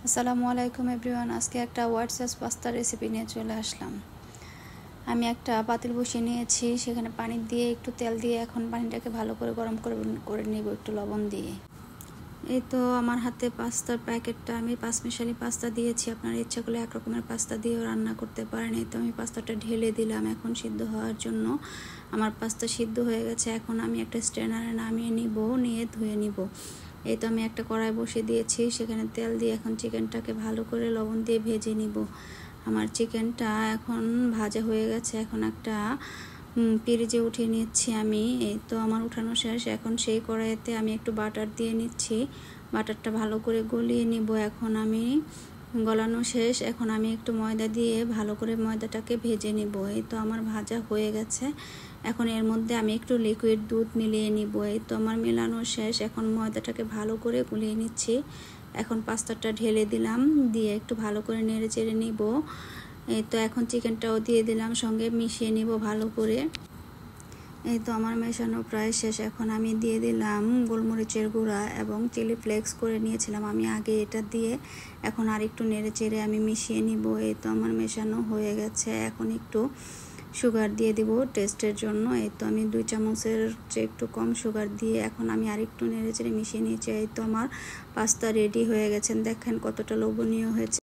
আসসালামু আলাইকুম এভরিওয়ান। আজকে একটা হোয়াইট সস পাস্তা রেসিপি নিয়ে চলে আসলাম। আমি একটা পাতিল বসিয়ে নিয়েছি, সেখানে পানি দিয়ে একটু তেল দিয়ে এখন পানিটাকে ভালো করে গরম করে নেব একটু লবণ দিয়ে। এই তো আমার হাতে পাস্তার প্যাকেটটা, আমি পাঁচমিশালি পাস্তা দিয়েছি। আপনারা ইচ্ছা করলে এক রকমের পাস্তা দিয়েও রান্না করতে পারেন। এই তো আমি পাস্তাটা ঢেলে দিলাম এখন সিদ্ধ হওয়ার জন্য। আমার পাস্তা সিদ্ধ হয়ে গেছে, এখন আমি একটা স্ট্রেনারে নামিয়ে নিব, নিয়ে ধুয়ে নিব। এই তো আমি একটা কড়াই বসিয়ে দিয়েছি, সেখানে তেল দিয়ে এখন চিকেনটাকে ভালো করে লবণ দিয়ে ভেজে নিব। আমার চিকেনটা এখন ভাজা হয়ে গেছে, এখন একটা পিরিজে উঠিয়ে নিচ্ছি আমি। এই তো আমার উঠানো শেষ, এখন সেই কড়াইতে আমি একটু বাটার দিয়ে নিচ্ছি। বাটারটা ভালো করে গলিয়ে নিব। এখন আমি গলানো শেষ, এখন আমি একটু ময়দা দিয়ে ভালো করে ময়দাটাকে ভেজে নিব। এই তো আমার ভাজা হয়ে গেছে, এখন এর মধ্যে আমি একটু লিকুইড দুধ মিলিয়ে নিব। এই তো আমার মেলানো শেষ, এখন ময়দাটাকে ভালো করে গুলিয়ে নিচ্ছি। এখন পাস্তাটা ঢেলে দিলাম, দিয়ে একটু ভালো করে নেড়ে চেড়ে নিব। এই তো এখন চিকেনটাও দিয়ে দিলাম, সঙ্গে মিশিয়ে নিব ভালো করে। এই তো আমার মেশানো প্রায় শেষ, এখন আমি দিয়ে দিলাম গোলমরিচের গুঁড়া এবং চিলি ফ্লেক্স করে নিয়েছিলাম আমি আগে, এটা দিয়ে এখন আর একটু নেড়ে চেড়ে আমি মিশিয়ে নিব। এই তো আমার মেশানো হয়ে গেছে, এখন একটু সুগার দিয়ে দিব টেস্টের জন্য। এই তো আমি 2 চামচের চেয়ে একটু কম সুগার দিয়ে এখন আমি আরেকটু নেড়ে চেড়ে মিশিয়ে নিয়েছি। এই তো আমার পাস্তা রেডি হয়ে গেছে, দেখেন কতটা লোভনীয় হয়েছে।